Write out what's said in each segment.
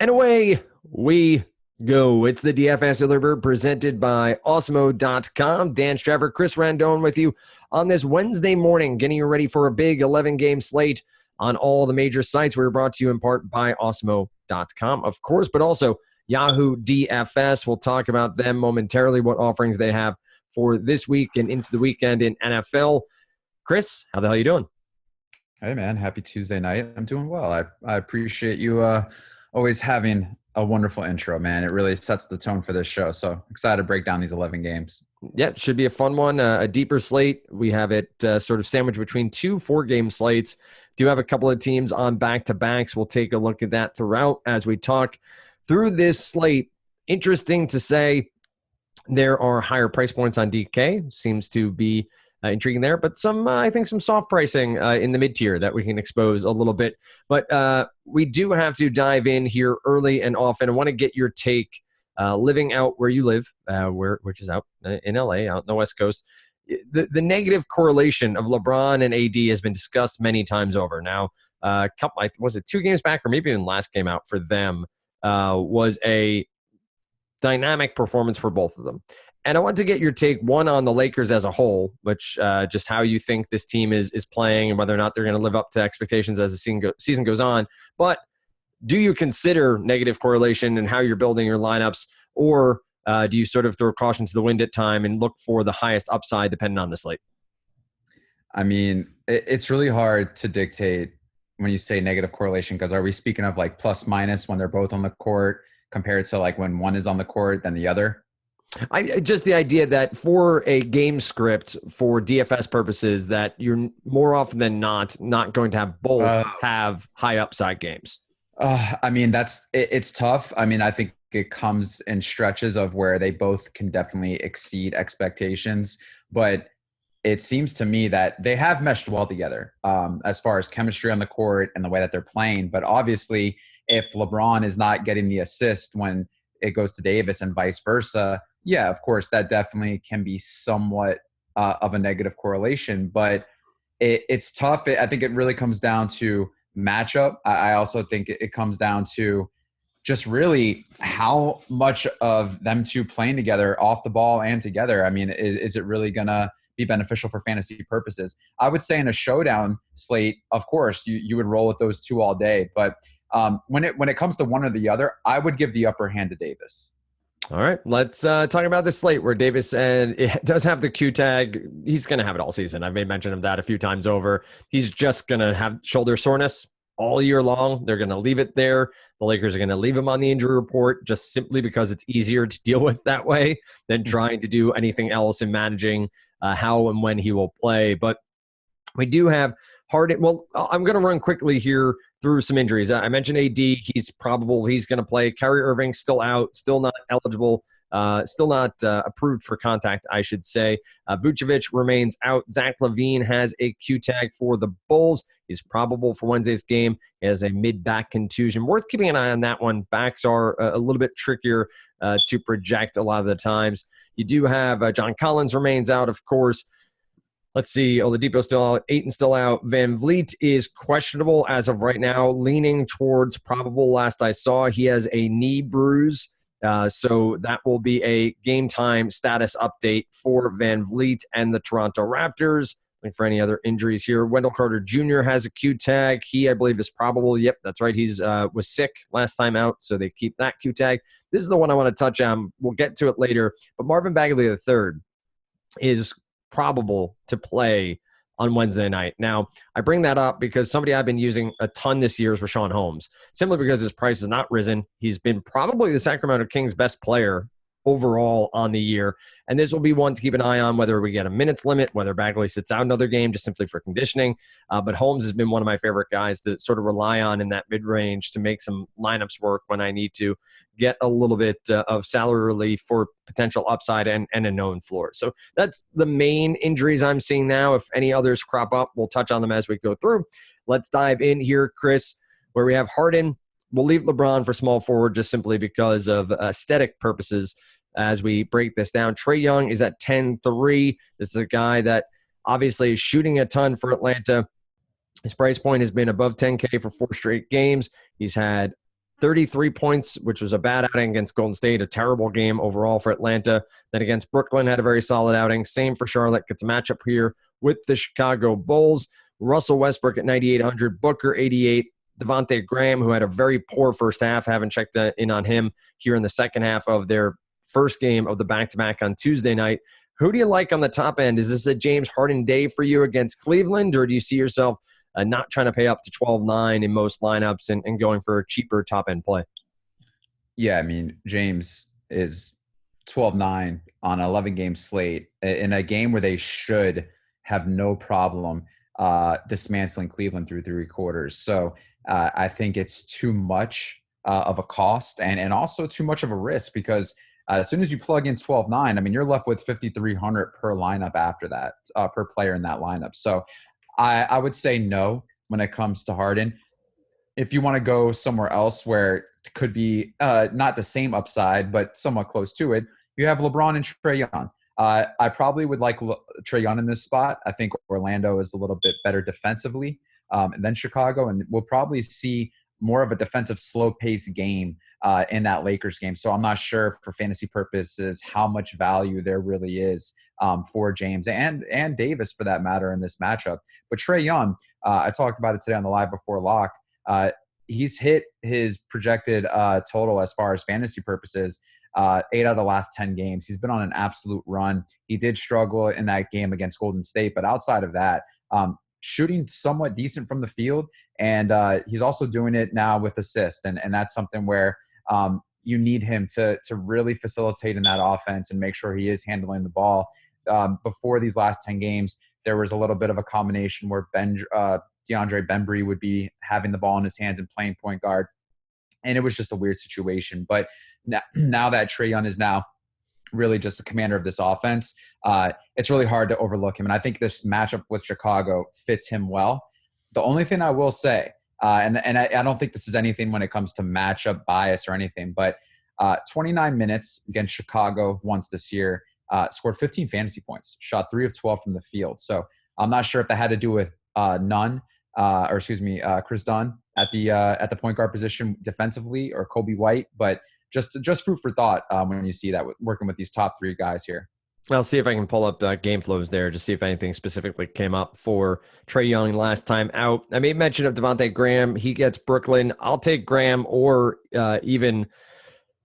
And away we go. It's the DFS Deliver presented by Osmo.com. Dan Straver, Chris Randone with you on this Wednesday morning, getting you ready for a big 11-game slate on all the major sites. We're brought to you in part by Osmo.com, of course, but also Yahoo DFS. We'll talk about them momentarily, what offerings they have for this week and into the weekend in NFL. Chris, how the hell are you doing? Hey, man. Happy Tuesday night. I'm doing well. I appreciate you always having a wonderful intro, man. It really sets the tone for this show. So excited to break down these 11 games. Yeah, it should be a fun one, a deeper slate. We have it sort of sandwiched between two 4-game slates. Do have a couple of teams on back-to-backs. We'll take a look at that throughout as we talk through this slate. Interesting to say there are higher price points on DK. Seems to be intriguing there, but some I think some soft pricing in the mid-tier that we can expose a little bit. But we do have to dive in here early and often. I want to get your take, living out where you live, which is out in LA, out in the West Coast. The negative correlation of LeBron and AD has been discussed many times over. Now, was it 2 games back or maybe even last game out for them was a dynamic performance for both of them. And I want to get your take, one, on the Lakers as a whole, which just how you think this team is playing and whether or not they're going to live up to expectations as the season goes on. But do you consider negative correlation in how you're building your lineups, or do you sort of throw caution to the wind at time and look for the highest upside depending on the slate? I mean, it's really hard to dictate when you say negative correlation, because are we speaking of like plus minus when they're both on the court compared to like when one is on the court than the other? Just the idea that for a game script for DFS purposes, that you're more often than not going to have both have high upside games. I mean, it's tough. I mean, I think it comes in stretches of where they both can definitely exceed expectations, but it seems to me that they have meshed well together as far as chemistry on the court and the way that they're playing. But obviously, if LeBron is not getting the assist when it goes to Davis and vice versa, yeah, of course, that definitely can be somewhat of a negative correlation, but it's tough. I think it really comes down to matchup. I also think it comes down to just really how much of them two playing together off the ball and together. I mean, is it really going to be beneficial for fantasy purposes? I would say in a showdown slate, of course, you would roll with those two all day. But when it comes to one or the other, I would give the upper hand to Davis. All right, let's talk about the slate where Davis it does have the Q tag. He's going to have it all season. I've made mention of that a few times over. He's just going to have shoulder soreness all year long. They're going to leave it there. The Lakers are going to leave him on the injury report just simply because it's easier to deal with that way than trying to do anything else in managing how and when he will play. But we do have Harden. Well, I'm going to run quickly here through some injuries. I mentioned AD. He's probable he's going to play. Kyrie Irving still out, still not eligible, still not approved for contact, I should say. Vucevic remains out. Zach LaVine has a Q tag for the Bulls. He's probable for Wednesday's game. He has a mid-back contusion. Worth keeping an eye on that one. Backs are a little bit trickier to project a lot of the times. You do have John Collins remains out, of course. Let's see. Oladipo's still out. Ayton still out. Van Vliet is questionable as of right now, leaning towards probable. Last I saw, he has a knee bruise. So that will be a game time status update for Van Vliet and the Toronto Raptors. Looking for any other injuries here. Wendell Carter Jr. has a Q tag. He, I believe, is probable. Yep, that's right. He's was sick last time out, so they keep that Q tag. This is the one I want to touch on. We'll get to it later. But Marvin Bagley III is probable to play on Wednesday night. Now, I bring that up because somebody I've been using a ton this year is Rashawn Holmes, simply because his price has not risen. He's been probably the Sacramento Kings' best player overall on the year. And this will be one to keep an eye on, whether we get a minutes limit, whether Bagley sits out another game just simply for conditioning. But Holmes has been one of my favorite guys to sort of rely on in that mid-range to make some lineups work when I need to get a little bit of salary relief for potential upside and a known floor. So that's the main injuries I'm seeing now. If any others crop up, we'll touch on them as we go through. Let's dive in here, Chris, where we have Harden. We'll leave LeBron for small forward just simply because of aesthetic purposes as we break this down. Trae Young is at 10-3. This is a guy that obviously is shooting a ton for Atlanta. His price point has been above $10K for 4 straight games. He's had 33 points, which was a bad outing against Golden State, a terrible game overall for Atlanta. Then against Brooklyn, had a very solid outing. Same for Charlotte. Gets a matchup here with the Chicago Bulls. Russell Westbrook at 9,800, Booker 88, Devontae Graham, who had a very poor first half. Haven't checked in on him here in the second half of their first game of the back-to-back on Tuesday night. Who do you like on the top end? Is this a James Harden day for you against Cleveland, or do you see yourself not trying to pay up to 12-9 in most lineups and going for a cheaper top-end play? Yeah, I mean, James is 12-9 on an 11-game slate in a game where they should have no problem dismantling Cleveland through three quarters. So I think it's too much of a cost and also too much of a risk because as soon as you plug in 12-9, I mean, you're left with 5,300 per lineup after that, per player in that lineup. So I would say no when it comes to Harden. If you want to go somewhere else where it could be not the same upside, but somewhat close to it, you have LeBron and Trae Young. I probably would like Trae Young in this spot. I think Orlando is a little bit better defensively than Chicago, and we'll probably see more of a defensive, slow-paced game in that Lakers game. So I'm not sure for fantasy purposes how much value there really is for James and Davis for that matter in this matchup. But Trae Young, I talked about it today on the Live Before Lock. He's hit his projected total as far as fantasy purposes 8 out of the last 10 games. He's been on an absolute run. He did struggle in that game against Golden State, but outside of that, shooting somewhat decent from the field. And he's also doing it now with assists. And that's something where you need him to really facilitate in that offense and make sure he is handling the ball. Before these last 10 games, there was a little bit of a combination where DeAndre Bembry would be having the ball in his hands and playing point guard. And it was just a weird situation. But now that Trae Young is now really just the commander of this offense, it's really hard to overlook him. And I think this matchup with Chicago fits him well. The only thing I will say, and I don't think this is anything when it comes to matchup bias or anything, but 29 minutes against Chicago once this year, scored 15 fantasy points, shot 3 of 12 from the field. So I'm not sure if that had to do with Chris Dunn at the point guard position defensively or Kobe White, but just food for thought when you see that working with these top three guys here. I'll see if I can pull up game flows there to see if anything specifically came up for Trae Young last time out. I made mention of Devontae Graham. He gets Brooklyn. I'll take Graham or even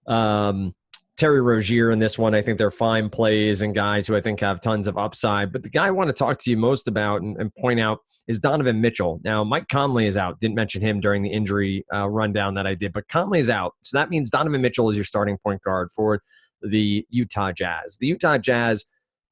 Terry Rozier in this one. I think they're fine plays and guys who I think have tons of upside. But the guy I want to talk to you most about and point out is Donovan Mitchell. Now, Mike Conley is out. Didn't mention him during the injury rundown that I did, but Conley is out. So that means Donovan Mitchell is your starting point guard for the Utah Jazz. The Utah Jazz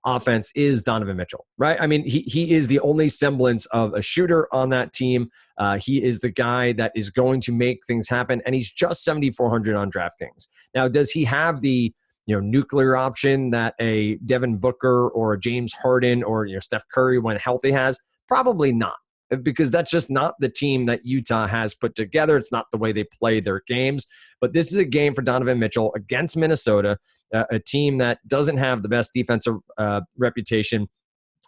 offense is Donovan Mitchell, right? I mean, he is the only semblance of a shooter on that team. He is the guy that is going to make things happen, and he's just 7,400 on DraftKings. Now, does he have the nuclear option that a Devin Booker or a James Harden or Steph Curry when healthy has? Probably not, because that's just not the team that Utah has put together. It's not the way they play their games. But this is a game for Donovan Mitchell against Minnesota, a team that doesn't have the best defensive reputation.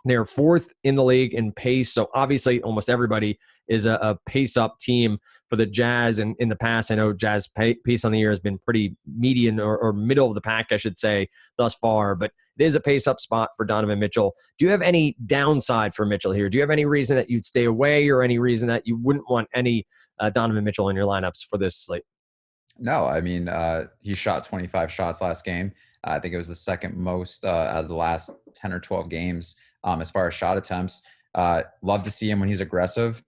They're fourth in the league in pace, so obviously almost everybody is a pace-up team for the Jazz. And in the past, I know Jazz pace on the year has been pretty median or middle of the pack, I should say, thus far. But it is a pace-up spot for Donovan Mitchell. Do you have any downside for Mitchell here? Do you have any reason that you'd stay away or any reason that you wouldn't want any Donovan Mitchell in your lineups for this slate? No, I mean, he shot 25 shots last game. I think it was the second most out of the last 10 or 12 games as far as shot attempts. Love to see him when he's aggressive.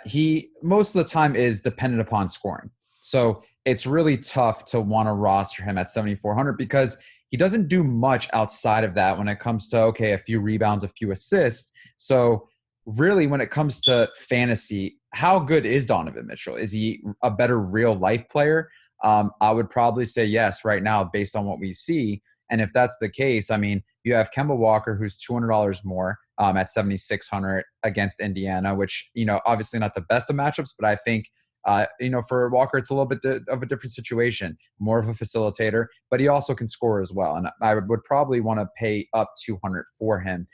He most of the time is dependent upon scoring. So it's really tough to want to roster him at 7,400 because he doesn't do much outside of that when it comes to, a few rebounds, a few assists. So really when it comes to fantasy, how good is Donovan Mitchell? Is he a better real life player? I would probably say yes right now based on what we see. And if that's the case, I mean, you have Kemba Walker, who's $200 more at 7,600 against Indiana, which, obviously not the best of matchups, but I think, for Walker, it's a little bit of a different situation, more of a facilitator, but he also can score as well. And I would probably want to pay up 200 for him.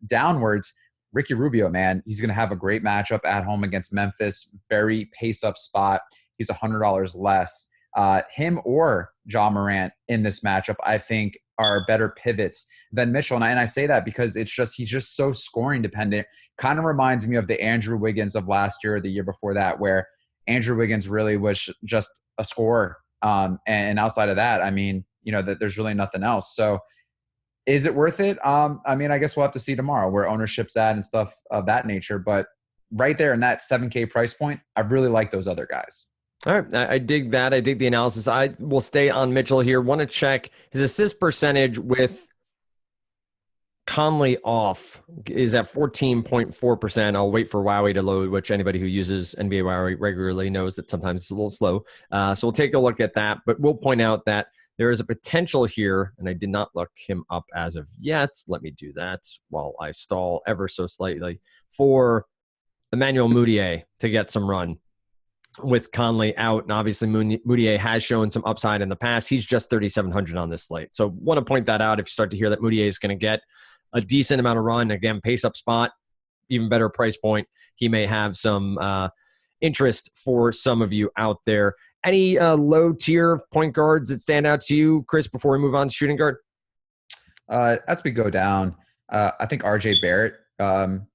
Downwards, Ricky Rubio, man, he's going to have a great matchup at home against Memphis, very pace-up spot. He's $100 less. Him or Ja Morant in this matchup, I think, are better pivots than Mitchell. And I say that because he's just so scoring dependent. Kind of reminds me of the Andrew Wiggins of last year or the year before that, where Andrew Wiggins really was just a scorer. And outside of that, I mean, that there's really nothing else. So is it worth it? I mean, I guess we'll have to see tomorrow where ownership's at and stuff of that nature. But right there in that $7K price point, I really like those other guys. All right. I dig that. I dig the analysis. I will stay on Mitchell here. Want to check his assist percentage with Conley off is at 14.4%. I'll wait for Wowie to load, which anybody who uses NBA Wowie regularly knows that sometimes it's a little slow. So we'll take a look at that. But we'll point out that there is a potential here, and I did not look him up as of yet. Let me do that while I stall ever so slightly for Emmanuel Mudiay to get some run with Conley out. And obviously Mudiay has shown some upside in the past. He's just 3,700 on this slate. So want to point that out if you start to hear that Mudiay is going to get a decent amount of run. Again, pace up spot, even better price point. He may have some interest for some of you out there. Any low tier point guards that stand out to you, Chris, before we move on to shooting guard? As we go down, I think RJ Barrett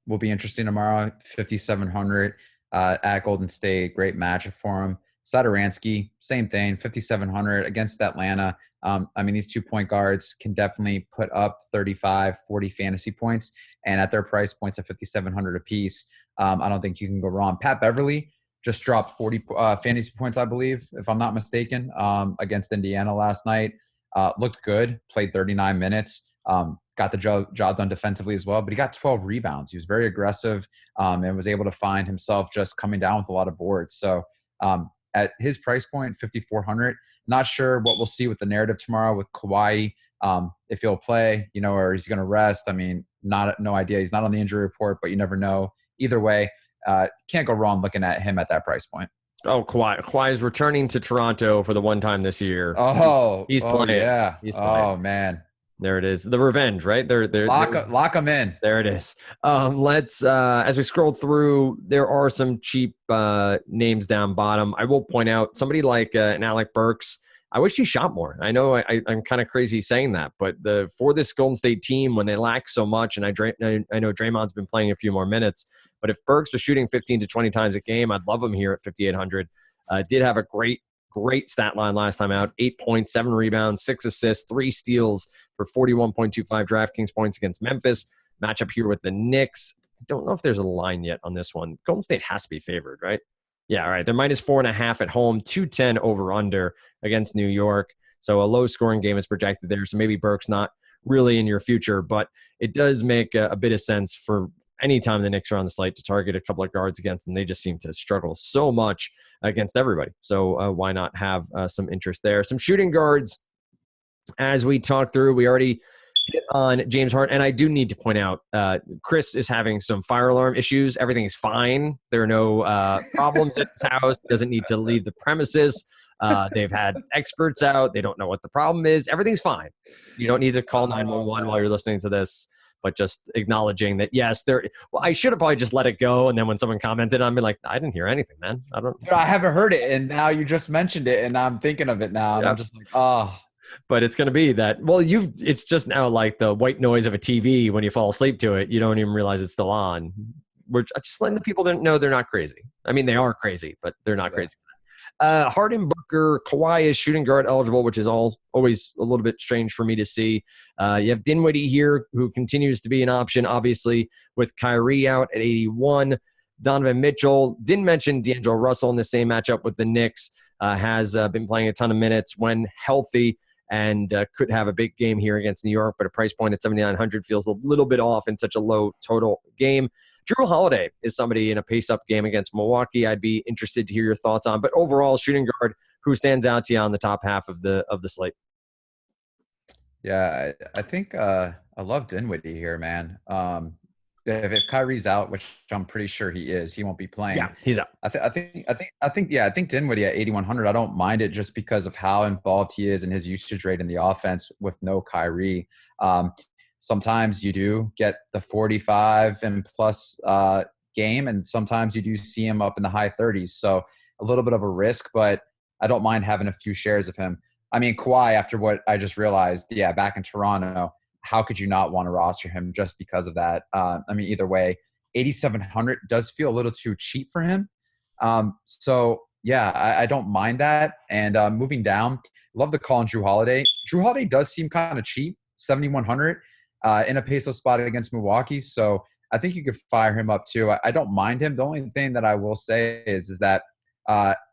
will be interesting tomorrow. 5,700 at Golden State. Great matchup for him. Satoransky, same thing, 5,700 against Atlanta. I mean, these 2 point guards can definitely put up 35, 40 fantasy points. And at their price points of 5,700 apiece, I don't think you can go wrong. Pat Beverly just dropped 40 fantasy points, I believe, if I'm not mistaken, against Indiana last night. Looked good, played 39 minutes, got the job done defensively as well, but he got 12 rebounds. He was very aggressive and was able to find himself just coming down with a lot of boards. So at his price point, 5,400, not sure what we'll see with the narrative tomorrow with Kawhi, if he'll play, or he's going to rest. I mean, no idea. He's not on the injury report, but you never know. Either way, can't go wrong looking at him at that price point. Oh, Kawhi is returning to Toronto for the one time this year. He's playing. Yeah. He's playing. Oh man. There it is. The revenge, right? They're lock them in. There it is. Let's as we scroll through, there are some cheap names down bottom. I will point out somebody like an Alec Burks. I wish he shot more. I know I'm kind of crazy saying that, but for this Golden State team, when they lack so much, and I know Draymond's been playing a few more minutes, but if Burks was shooting 15 to 20 times a game, I'd love him here at 5,800. Did have a great stat line last time out. 8 points, 7 rebounds, 6 assists, 3 steals for 41.25 DraftKings points against Memphis. Matchup here with the Knicks. I don't know if there's a line yet on this one. Golden State has to be favored, right? Yeah, all right. They're minus 4.5 at home, 210 over under against New York. So a low scoring game is projected there. So maybe Burke's not really in your future, but it does make a bit of sense for any time the Knicks are on the slate to target a couple of guards against them. They just seem to struggle so much against everybody. So why not have some interest there? Some shooting guards, as we talked through, we already hit on James Harden. And I do need to point out, Chris is having some fire alarm issues. Everything's fine. There are no problems at his house. He doesn't need to leave the premises. They've had experts out. They don't know what the problem is. Everything's fine. You don't need to call 911 while you're listening to this. But just acknowledging that, yes, I should have probably just let it go. And then when someone commented, I'm like, I didn't hear anything, man. I haven't heard it. And now you just mentioned it and I'm thinking of it now. And I'm just like, oh. But it's going to be that, it's just now like the white noise of a TV when you fall asleep to it. You don't even realize it's still on. We're just letting the people know they're not crazy. I mean, they are crazy, but they're not crazy. Harden, Booker, Kawhi is shooting guard eligible, which is always a little bit strange for me to see. You have Dinwiddie here, who continues to be an option, obviously, with Kyrie out at 81. Donovan Mitchell, didn't mention D'Angelo Russell in the same matchup with the Knicks, has been playing a ton of minutes when healthy and could have a big game here against New York, but a price point at 7,900 feels a little bit off in such a low total game. Drew Holiday is somebody in a pace-up game against Milwaukee I'd be interested to hear your thoughts on. But overall, shooting guard, who stands out to you on the top half of the slate? Yeah, I think I love Dinwiddie here, man. If Kyrie's out, which I'm pretty sure he is, he won't be playing. Yeah, he's out. I think Dinwiddie at 8,100. I don't mind it just because of how involved he is and his usage rate in the offense with no Kyrie. Sometimes you do get the 45 and plus game, and sometimes you do see him up in the high 30s. So a little bit of a risk, but I don't mind having a few shares of him. I mean, Kawhi, after what I just realized, back in Toronto, how could you not want to roster him just because of that? I mean, either way, 8,700 does feel a little too cheap for him. So yeah, I don't mind that. And moving down, love the call on Drew Holiday. Drew Holiday does seem kind of cheap, 7,100 in a pace of spot against Milwaukee. So I think you could fire him up too. I don't mind him. The only thing that I will say is that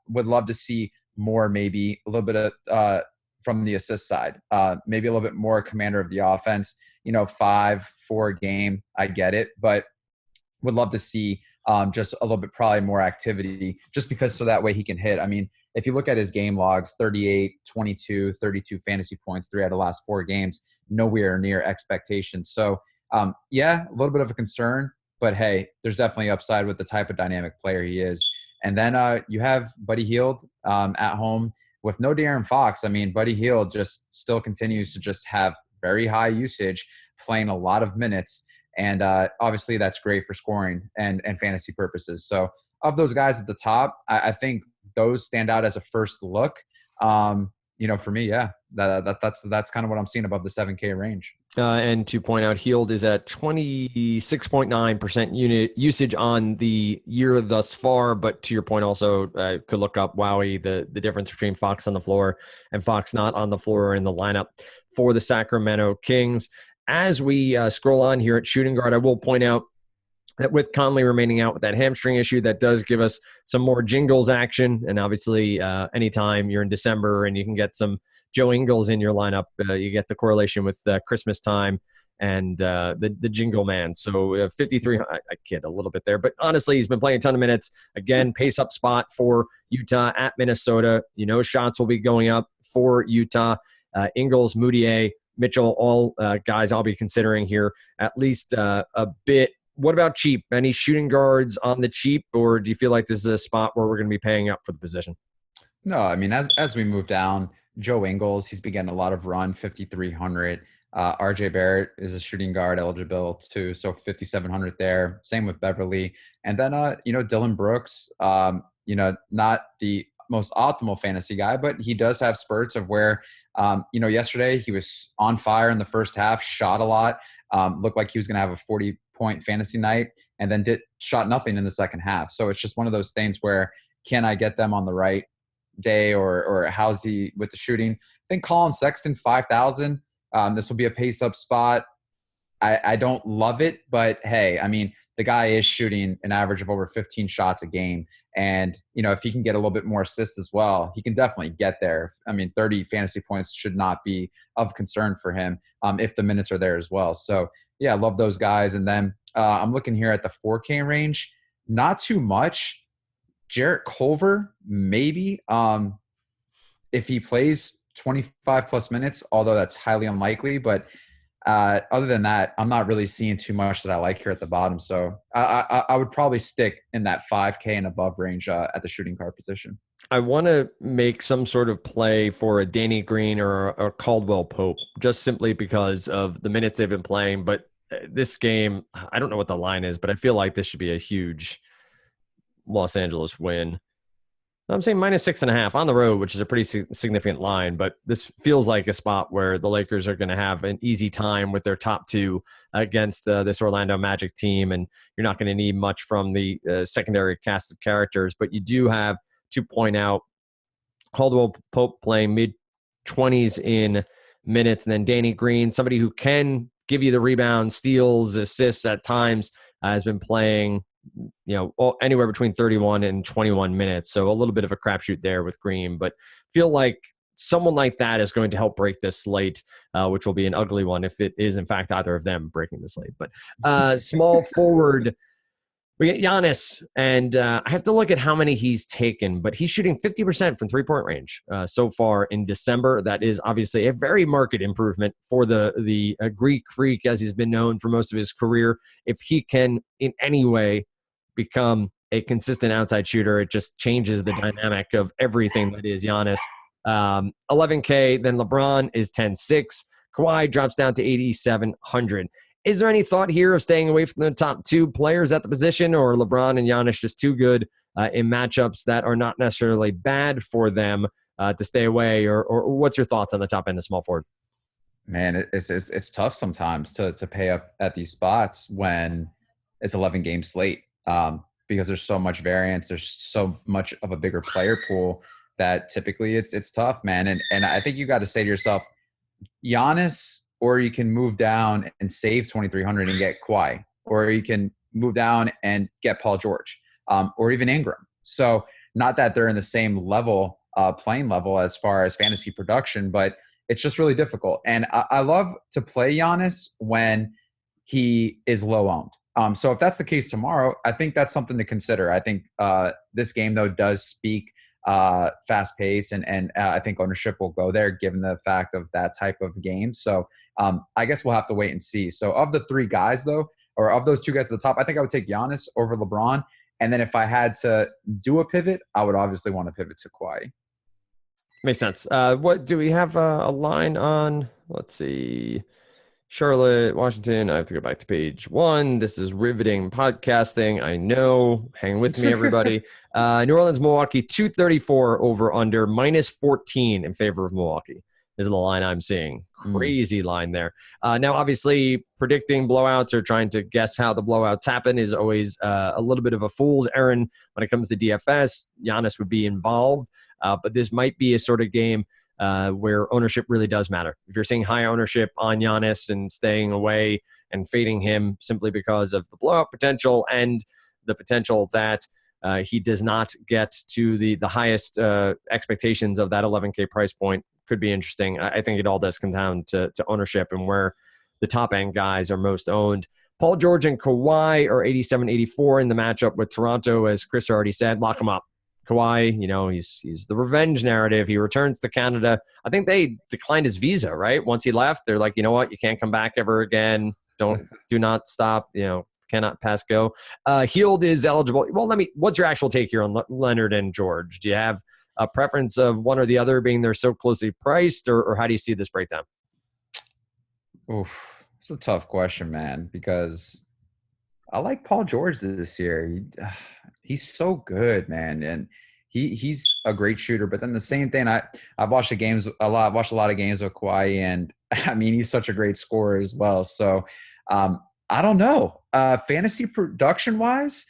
would love to see more, maybe a little bit of from the assist side, maybe a little bit more commander of the offense. 5-4 game, I get it, but would love to see just a little bit, probably more activity, just because so that way he can hit. I mean, if you look at his game logs, 38, 22, 32 fantasy points, 3 out of the last 4 games, nowhere near expectations. So yeah, a little bit of a concern, but hey, there's definitely upside with the type of dynamic player he is. And then you have Buddy Hield at home with no De'Aaron Fox. I mean, Buddy Hield just still continues to just have very high usage, playing a lot of minutes. And obviously that's great for scoring and fantasy purposes. So of those guys at the top, I think those stand out as a first look. For me, yeah, that's kind of what I'm seeing above the 7K range. And to point out, Hield is at 26.9% unit usage on the year thus far. But to your point, also could look up Wowie, the difference between Fox on the floor and Fox not on the floor in the lineup for the Sacramento Kings. As we scroll on here at shooting guard, I will point out that with Conley remaining out with that hamstring issue, that does give us some more Jingles action. And obviously, anytime you're in December and you can get some Joe Ingles in your lineup, you get the correlation with Christmas time and the Jingle Man. So 53, I kid a little bit there, but honestly, he's been playing a ton of minutes. Again, pace up spot for Utah at Minnesota. Shots will be going up for Utah. Ingles, Moutier, Mitchell, all guys I'll be considering here at least a bit. What about cheap? Any shooting guards on the cheap, or do you feel like this is a spot where we're going to be paying up for the position? No, I mean, as we move down, Joe Ingles, he's been getting a lot of run, 5,300. RJ Barrett is a shooting guard eligible too, so 5,700 there. Same with Beverly. And then, Dylan Brooks, not the most optimal fantasy guy, but he does have spurts of where, yesterday he was on fire in the first half, shot a lot, looked like he was going to have a 40-point fantasy night, and then shot nothing in the second half. So it's just one of those things where, can I get them on the right day, or how's he with the shooting? I think Colin Sexton, 5,000. This will be a pace up spot. I don't love it, but hey, I mean, the guy is shooting an average of over 15 shots a game. And, if he can get a little bit more assists as well, he can definitely get there. I mean, 30 fantasy points should not be of concern for him if the minutes are there as well. So, yeah, I love those guys. And then I'm looking here at the 4K range. Not too much. Jarrett Culver, maybe, if he plays 25 plus minutes, although that's highly unlikely. But other than that, I'm not really seeing too much that I like here at the bottom. So I would probably stick in that 5K and above range at the shooting guard position. I want to make some sort of play for a Danny Green or a Caldwell Pope, just simply because of the minutes they've been playing. But this game, I don't know what the line is, but I feel like this should be a huge Los Angeles win. I'm saying -6.5 on the road, which is a pretty significant line, but this feels like a spot where the Lakers are going to have an easy time with their top two against this Orlando Magic team, and you're not going to need much from the secondary cast of characters, but you do have to point out Caldwell Pope playing mid-20s in minutes, and then Danny Green, somebody who can give you the rebound, steals, assists at times, has been playing anywhere between 31 and 21 minutes. So a little bit of a crapshoot there with Green, but feel like someone like that is going to help break this slate, which will be an ugly one if it is in fact either of them breaking the slate. But small forward, we get Giannis, and I have to look at how many he's taken, but he's shooting 50% from three-point range so far in December. That is obviously a very marked improvement for the Greek Freak, as he's been known for most of his career. If he can in any way become a consistent outside shooter, it just changes the dynamic of everything that is Giannis. 11K, then LeBron is 10.6. Kawhi drops down to 8,700. Is there any thought here of staying away from the top two players at the position, or LeBron and Giannis just too good in matchups that are not necessarily bad for them to stay away? Or what's your thoughts on the top end of small forward? Man, it's tough sometimes to pay up at these spots when it's 11 game slate, because there's so much variance. There's so much of a bigger player pool that typically it's tough, man. And I think you got to say to yourself, Giannis, or you can move down and save 2,300 and get Kawhi, or you can move down and get Paul George, or even Ingram. So not that they're in the same level, playing level as far as fantasy production, but it's just really difficult. And I love to play Giannis when he is low owned. So if that's the case tomorrow, I think that's something to consider. I think this game, though, does speak fast pace, and I think ownership will go there given the fact of that type of game. So I guess we'll have to wait and see. So of the three guys, though, or of those two guys at the top, I think I would take Giannis over LeBron. And then if I had to do a pivot, I would obviously want to pivot to Kawhi. Makes sense. What do we have a line on? Let's see. Charlotte, Washington. I have to go back to page 1. This is riveting podcasting. I know. Hang with me, everybody. New Orleans, Milwaukee, 234 over under, -14 in favor of Milwaukee. This is the line I'm seeing. Crazy line there. Now, obviously, predicting blowouts or trying to guess how the blowouts happen is always a little bit of a fool's errand when it comes to DFS. Giannis would be involved, but this might be a sort of game where ownership really does matter. If you're seeing high ownership on Giannis and staying away and fading him simply because of the blowout potential and the potential that he does not get to the highest expectations of that 11K price point, could be interesting. I think it all does come down to ownership and where the top end guys are most owned. Paul George and Kawhi are 87-84 in the matchup with Toronto, as Chris already said. Lock him up. Kawhi, he's the revenge narrative. He returns to Canada. I think they declined his visa, right? Once he left, they're like, you know what? You can't come back ever again. Do not stop. Cannot pass go. Hield is eligible. Well, what's your actual take here on Leonard and George? Do you have a preference of one or the other being they're so closely priced, or how do you see this breakdown? Oof, it's a tough question, man, because I like Paul George this year. He's so good, man, and he's a great shooter. But then the same thing, I've watched the games a lot. I've watched a lot of games with Kawhi, and I mean he's such a great scorer as well. So I don't know. Fantasy production wise,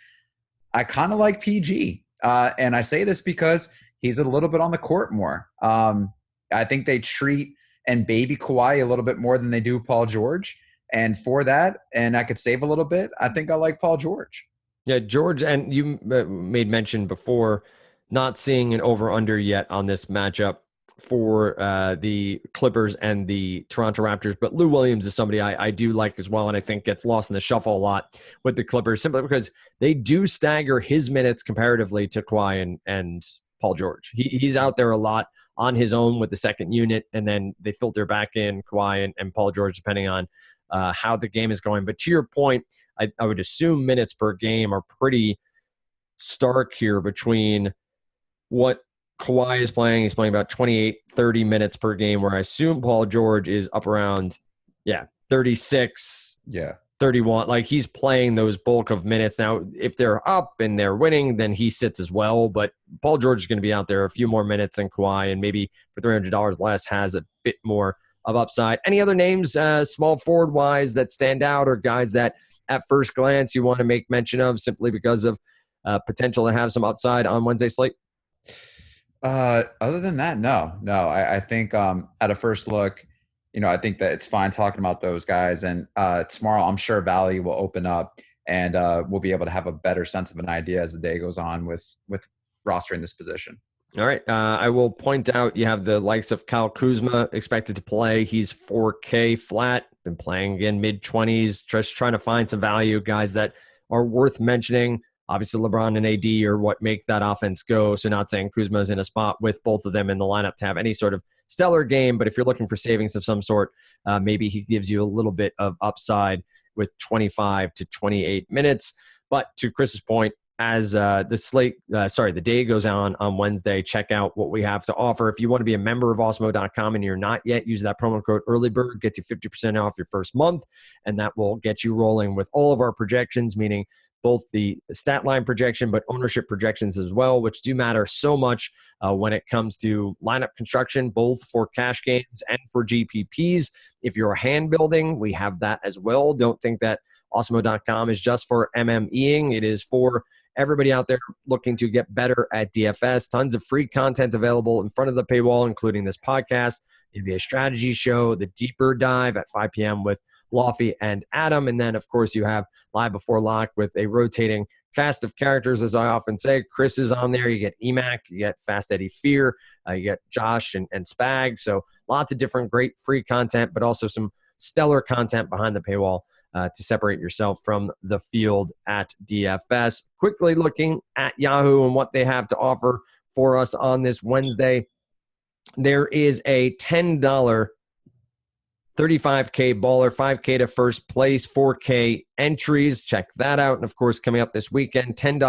I kind of like PG, and I say this because he's a little bit on the court more. I think they treat and baby Kawhi a little bit more than they do Paul George. And for that, and I could save a little bit, I think I like Paul George. Yeah, George, and you made mention before not seeing an over-under yet on this matchup for the Clippers and the Toronto Raptors. But Lou Williams is somebody I do like as well, and I think gets lost in the shuffle a lot with the Clippers simply because they do stagger his minutes comparatively to Kawhi and Paul George. He's out there a lot on his own with the second unit, and then they filter back in Kawhi and Paul George depending on how the game is going. But to your point, I would assume minutes per game are pretty stark here between what Kawhi is playing. He's playing about 28, 30 minutes per game, where I assume Paul George is up around, 36, 31. Like he's playing those bulk of minutes. Now, if they're up and they're winning, then he sits as well. But Paul George is going to be out there a few more minutes than Kawhi, and maybe for $300 less has a bit more of upside. Any other names, small forward wise, that stand out, or guys that at first glance you want to make mention of simply because of potential to have some upside on Wednesday slate? Other than that, no. I think at a first look, I think that it's fine talking about those guys. And tomorrow, I'm sure Valley will open up, and we'll be able to have a better sense of an idea as the day goes on with rostering this position. All right. I will point out you have the likes of Kyle Kuzma expected to play. He's 4K flat, been playing again mid-20s, just trying to find some value, guys that are worth mentioning. Obviously, LeBron and AD are what make that offense go. So not saying Kuzma's in a spot with both of them in the lineup to have any sort of stellar game, but if you're looking for savings of some sort, maybe he gives you a little bit of upside with 25 to 28 minutes. But to Chris's point, as the day goes on Wednesday, check out what we have to offer. If you want to be a member of Awesemo.com and you're not yet, use that promo code EARLYBIRD, gets you 50% off your first month, and that will get you rolling with all of our projections, meaning both the stat line projection, but ownership projections as well, which do matter so much when it comes to lineup construction, both for cash games and for GPPs. If you're hand building, we have that as well. Don't think that Awesemo.com is just for MMEing. It is for everybody out there looking to get better at DFS. Tons of free content available in front of the paywall, including this podcast, NBA strategy show, the deeper dive at 5 p.m. with Lofty and Adam. And then, of course, you have Live Before Lock with a rotating cast of characters, as I often say. Chris is on there. You get EMAC, you get Fast Eddie Fear, you get Josh and Spag. So lots of different great free content, but also some stellar content behind the paywall to separate yourself from the field at DFS. Quickly looking at Yahoo and what they have to offer for us on this Wednesday. There is a $10 35K baller, 5K to first place, 4K entries. Check that out. And of course, coming up this weekend, $10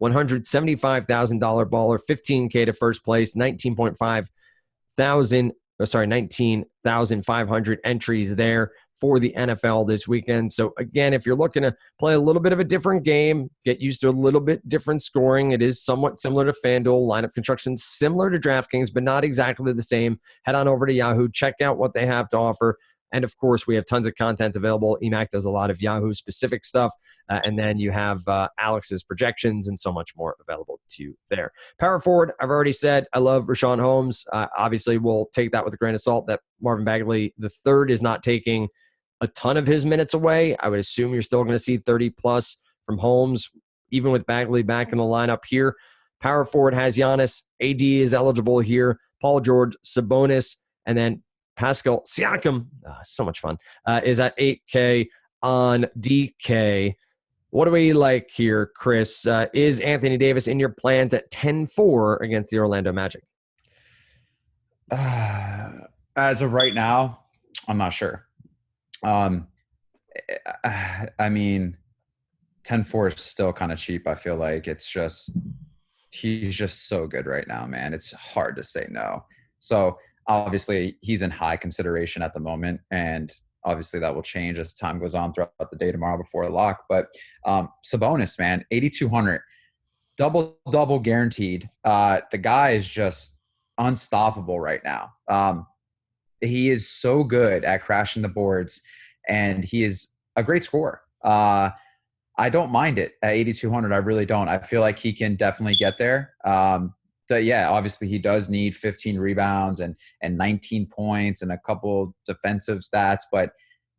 $175,000 baller, 15K to first place, 19,500 entries there for the NFL this weekend. So again, if you're looking to play a little bit of a different game, get used to a little bit different scoring, it is somewhat similar to FanDuel. Lineup construction similar to DraftKings, but not exactly the same. Head on over to Yahoo, check out what they have to offer. And of course, we have tons of content available. EMAC does a lot of Yahoo specific stuff. And then you have Alex's projections and so much more available to you there. Power forward, I've already said, I love Rashawn Holmes. Obviously, we'll take that with a grain of salt that Marvin Bagley III is not taking a ton of his minutes away. I would assume you're still going to see 30 plus from Holmes, even with Bagley back in the lineup here. Power forward has Giannis. AD is eligible here. Paul George, Sabonis, and then Pascal Siakam, so much fun, is at 8K on DK. What do we like here, Chris? Is Anthony Davis in your plans at 10-4 against the Orlando Magic? As of right now, I'm not sure. I mean, 10-4 is still kind of cheap. I feel like he's just so good right now, man. It's hard to say no. So obviously he's in high consideration at the moment, and obviously that will change as time goes on throughout the day tomorrow before lock. But Sabonis, man, 8,200, double guaranteed. The guy is just unstoppable right now. He is so good at crashing the boards, and he is a great scorer. I don't mind it at 8,200. I really don't. I feel like he can definitely get there. So yeah, obviously he does need 15 rebounds and 19 points and a couple defensive stats, but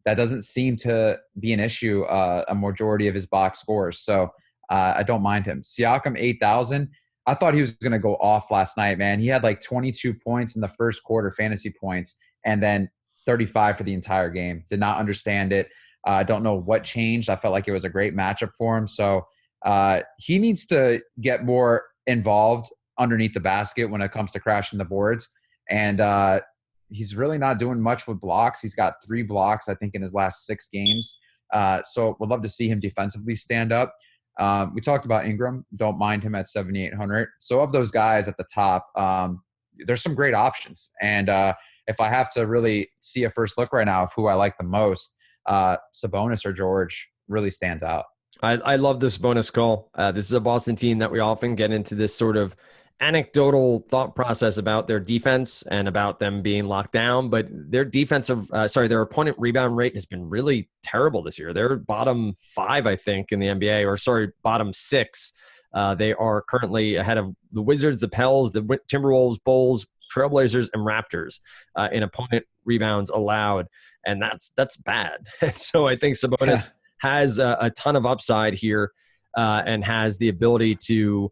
that doesn't seem to be an issue a majority of his box scores. So I don't mind him. Siakam, 8,000. I thought he was going to go off last night, man. He had like 22 points in the first quarter, fantasy points, and then 35 for the entire game. Did not understand it. I don't know what changed. I felt like it was a great matchup for him. So he needs to get more involved underneath the basket when it comes to crashing the boards. And he's really not doing much with blocks. He's got 3 blocks, I think, in his last 6 games. So would love to see him defensively stand up. We talked about Ingram. Don't mind him at 7,800. So of those guys at the top, there's some great options. And if I have to really see a first look right now of who I like the most, Sabonis or George really stands out. I love this bonus call. This is a Boston team that we often get into this sort of anecdotal thought process about their defense and about them being locked down, but their their opponent rebound rate has been really terrible this year. They're bottom 5, I think, in the NBA, bottom 6. They are currently ahead of the Wizards, the Pels, the Timberwolves, Bulls, Trailblazers, and Raptors in opponent rebounds allowed, and that's bad. So I think Sabonis has a ton of upside here and has the ability to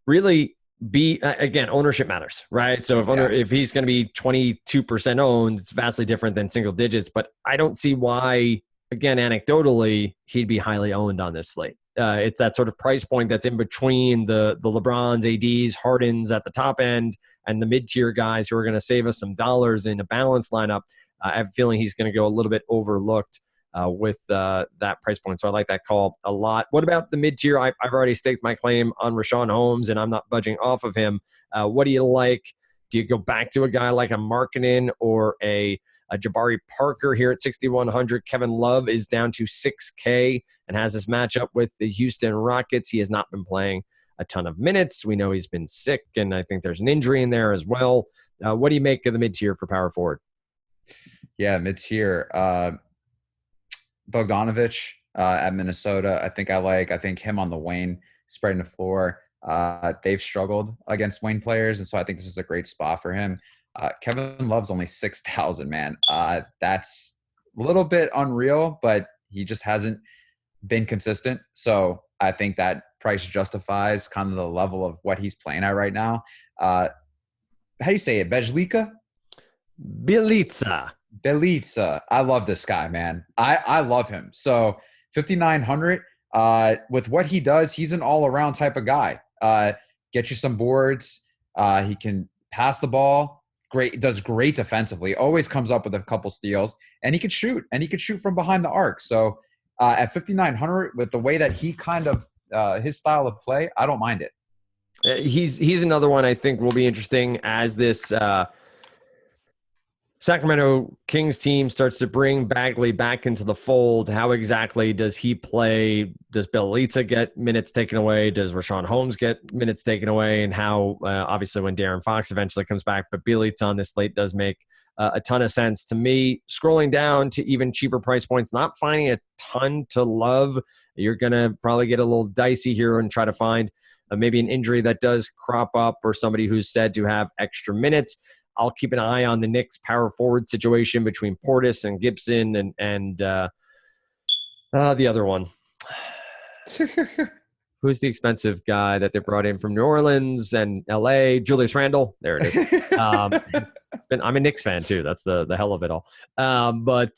really be, again, ownership matters, right? So if he's going to be 22% owned, it's vastly different than single digits, but I don't see why, again, anecdotally, he'd be highly owned on this slate. It's that sort of price point that's in between the LeBrons, ADs, Hardens at the top end and the mid-tier guys who are going to save us some dollars in a balanced lineup. I have a feeling he's going to go a little bit overlooked with that price point. So I like that call a lot. What about the mid-tier? I've already staked my claim on Rashawn Holmes, and I'm not budging off of him. What do you like? Do you go back to a guy like a Markkanen or a Jabari Parker here at 6,100? Kevin Love is down to 6K and has this matchup with the Houston Rockets. He has not been playing a ton of minutes. We know he's been sick, and I think there's an injury in there as well. What do you make of the mid-tier for power forward? Yeah, mid-tier. Bogdanovich at Minnesota, I think him on the wing, spreading the floor. They've struggled against wing players, and so I think this is a great spot for him. Kevin Love's only 6,000, man. That's a little bit unreal, but he just hasn't been consistent. So I think that price justifies kind of the level of what he's playing at right now. How do you say it? Bjelica? Bjelica. I love this guy, man. I love him. So 5,900, with what he does, he's an all-around type of guy. Get you some boards. He can pass the ball. Great, does great defensively. Always comes up with a couple steals, and he could shoot. And he could shoot from behind the arc. So at 5,900, with the way that he kind of his style of play, I don't mind it. He's another one I think will be interesting as this Sacramento Kings team starts to bring Bagley back into the fold. How exactly does he play? Does Bjelica get minutes taken away? Does Rashawn Holmes get minutes taken away? And how, obviously, when De'Aaron Fox eventually comes back, but Bjelica on this slate does make a ton of sense to me. Scrolling down to even cheaper price points, not finding a ton to love. You're going to probably get a little dicey here and try to find maybe an injury that does crop up or somebody who's said to have extra minutes. I'll keep an eye on the Knicks power forward situation between Portis and Gibson and the other one. Who's the expensive guy that they brought in from New Orleans and LA? Julius Randle. There it is. I'm a Knicks fan too. That's the hell of it all. But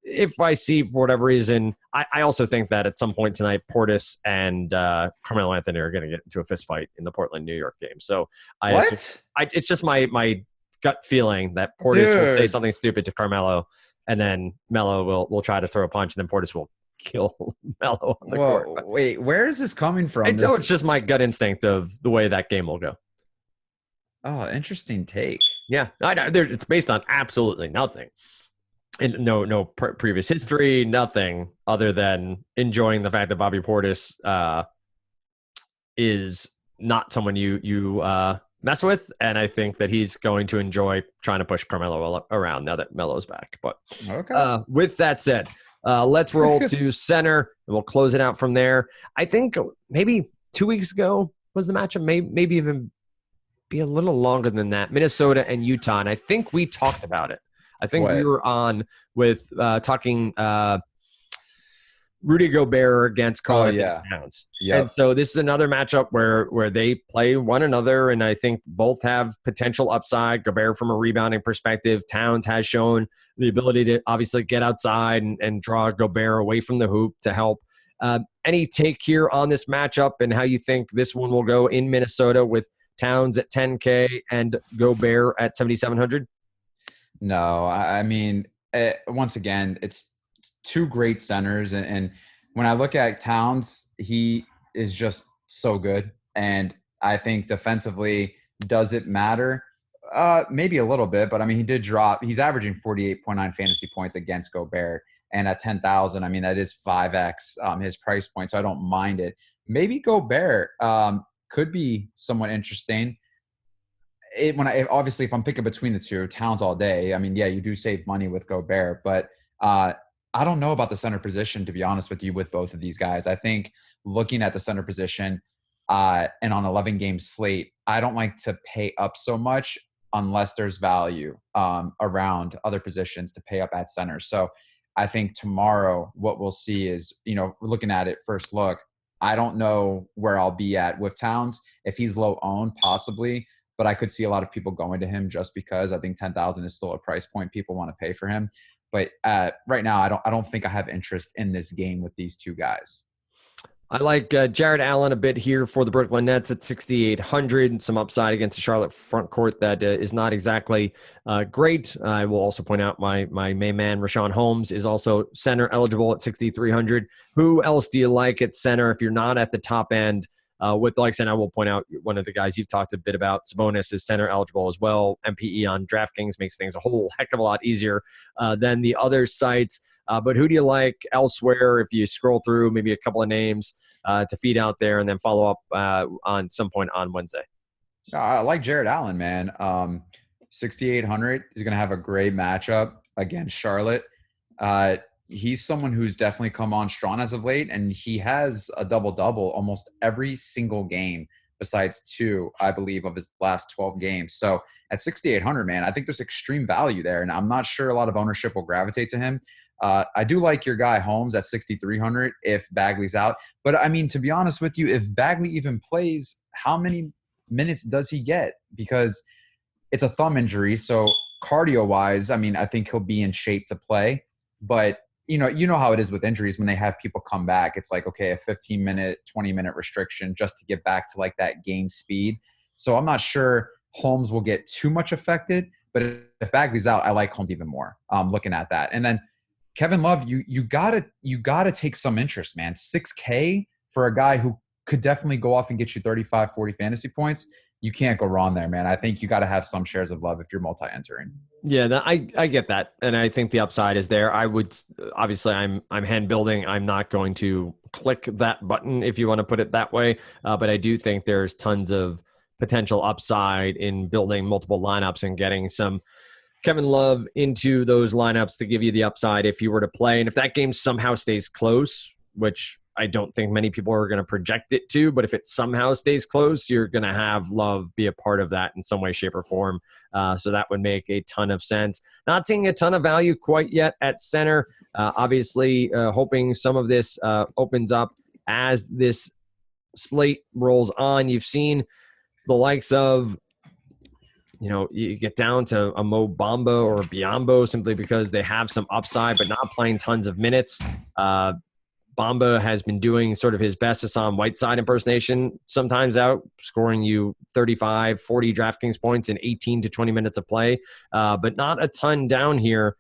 if I see for whatever reason, I also think that at some point tonight, Portis and Carmelo Anthony are going to get into a fist fight in the Portland, New York game. So it's just my gut feeling that Portis will say something stupid to Carmelo, and then Melo will try to throw a punch, and then Portis will kill Melo on the court. Wait, where is this coming from? It's just my gut instinct of the way that game will go. Oh, interesting take. Yeah, it's based on absolutely nothing. And no previous history, nothing other than enjoying the fact that Bobby Portis is not someone you mess with, and I think that he's going to enjoy trying to push Carmelo around now that Melo's back. But with that said, let's roll to center, and we'll close it out from there. I think maybe 2 weeks ago was the matchup, maybe even be a little longer than that. Minnesota and Utah, and I think we talked about it. I think we were on with talking Rudy Gobert against Karl Towns. Yep. And so this is another matchup where they play one another, and I think both have potential upside. Gobert from a rebounding perspective. Towns has shown the ability to obviously get outside and draw Gobert away from the hoop to help. Any take here on this matchup and how you think this one will go in Minnesota with Towns at 10K and Gobert at 7,700? No, I mean, once again, it's two great centers. And when I look at Towns, he is just so good. And I think defensively, does it matter? Maybe a little bit, but I mean, he did drop. He's averaging 48.9 fantasy points against Gobert. And at 10,000, I mean, that is 5X his price point. So I don't mind it. Maybe Gobert could be somewhat interesting. Obviously, if I'm picking between the two, Towns all day. I mean, yeah, you do save money with Gobert, but I don't know about the center position, to be honest with you, with both of these guys. I think looking at the center position and on 11 game slate, I don't like to pay up so much unless there's value around other positions to pay up at center. So I think tomorrow what we'll see is, looking at it first look, I don't know where I'll be at with Towns. If he's low owned, possibly, but I could see a lot of people going to him just because I think 10,000 is still a price point people want to pay for him. But right now, I don't think I have interest in this game with these two guys. I like Jared Allen a bit here for the Brooklyn Nets at 6,800. Some upside against the Charlotte front court that is not exactly great. I will also point out my main man, Rashawn Holmes, is also center eligible at 6,300. Who else do you like at center if you're not at the top end? With, like I said, I will point out one of the guys you've talked a bit about, Sabonis, is center eligible as well. MPE on DraftKings makes things a whole heck of a lot easier than the other sites. But who do you like elsewhere if you scroll through maybe a couple of names to feed out there and then follow up on some point on Wednesday? I like Jared Allen, man. 6,800. He's going to have a great matchup against Charlotte. He's someone who's definitely come on strong as of late, and he has a double-double almost every single game besides 2, I believe, of his last 12 games. So at 6,800, man, I think there's extreme value there, and I'm not sure a lot of ownership will gravitate to him. I do like your guy Holmes at 6,300 if Bagley's out. But, I mean, to be honest with you, if Bagley even plays, how many minutes does he get? Because it's a thumb injury, so cardio-wise, I mean, I think he'll be in shape to play. But, you know how it is with injuries when they have people come back. It's like, okay, a 15-minute, 20-minute restriction just to get back to, like, that game speed. So I'm not sure Holmes will get too much affected. But if Bagley's out, I like Holmes even more looking at that. And then Kevin Love, you gotta take some interest, man. $6K for a guy who could definitely go off and get you 35, 40 fantasy points. You can't go wrong there, man. I think you got to have some shares of Love if you're multi-entering. Yeah, I get that, and I think the upside is there. I would obviously I'm hand building. I'm not going to click that button if you want to put it that way, but I do think there's tons of potential upside in building multiple lineups and getting some Kevin Love into those lineups to give you the upside if you were to play. And if that game somehow stays close, which I don't think many people are going to project it to, but if it somehow stays close, you're going to have Love be a part of that in some way, shape, or form. So that would make a ton of sense. Not seeing a ton of value quite yet at center. Obviously, hoping some of this opens up as this slate rolls on. You've seen the likes of, you get down to a Mo Bamba or a Biyombo simply because they have some upside, but not playing tons of minutes. Bamba has been doing sort of his best Hassan Whiteside impersonation, sometimes out, scoring you 35, 40 DraftKings points in 18 to 20 minutes of play, but not a ton down here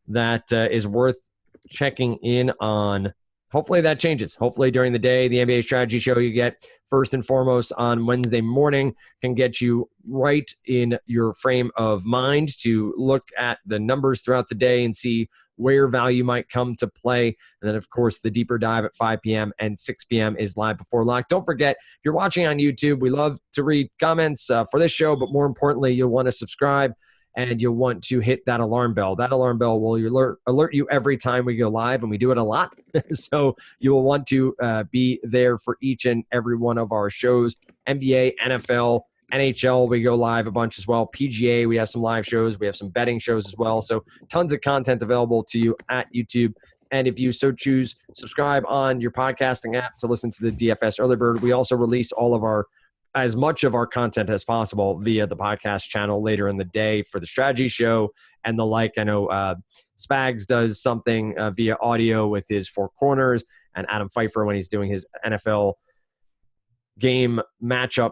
that is worth checking in on. Hopefully that changes. Hopefully during the day, the NBA strategy show you get first and foremost on Wednesday morning can get you right in your frame of mind to look at the numbers throughout the day and see where value might come to play. And then, of course, the deeper dive at 5 p.m. and 6 p.m. is live before lock. Don't forget, if you're watching on YouTube, we love to read comments for this show, but more importantly, you'll want to subscribe and you'll want to hit that alarm bell. That alarm bell will alert you every time we go live, and we do it a lot. So you will want to be there for each and every one of our shows. NBA, NFL, NHL, we go live a bunch as well. PGA, we have some live shows. We have some betting shows as well. So tons of content available to you at YouTube. And if you so choose, subscribe on your podcasting app to listen to the DFS Early Bird. We also release as much of our content as possible via the podcast channel later in the day for the strategy show and the like. I know Spags does something via audio with his Four Corners, and Adam Pfeiffer when he's doing his NFL game matchup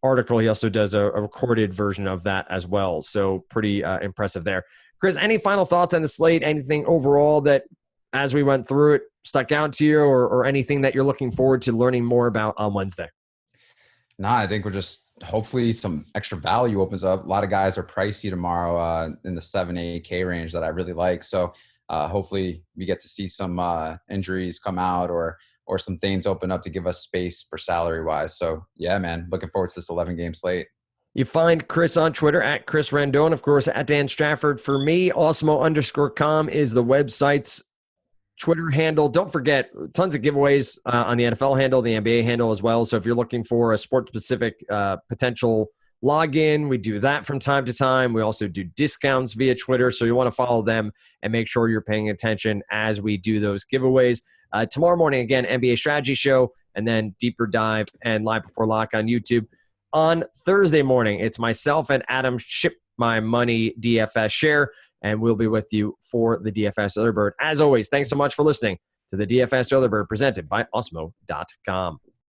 article. He also does a recorded version of that as well. So pretty impressive there. Chris, any final thoughts on the slate? Anything overall that, as we went through it, stuck out to you, or anything that you're looking forward to learning more about on Wednesday? No, I think we're just hopefully some extra value opens up. A lot of guys are pricey tomorrow in the 7-8K range that I really like. So hopefully we get to see some injuries come out or some things open up to give us space for salary wise. So yeah, man, looking forward to this 11-game slate. You find Chris on Twitter at Chris Rendon, of course, at Dan Strafford. For me, Awesemo_com is the website's Twitter handle. Don't forget, tons of giveaways on the NFL handle, the NBA handle as well. So if you're looking for a sport-specific potential login, we do that from time to time. We also do discounts via Twitter. So you want to follow them and make sure you're paying attention as we do those giveaways. Tomorrow morning, again, NBA strategy show, and then deeper dive and live before lock on YouTube. On Thursday morning, it's myself and Adam Ship My Money DFS share, and we'll be with you for the DFS Early Bird. As always, thanks so much for listening to the DFS Early Bird presented by Osmo.com.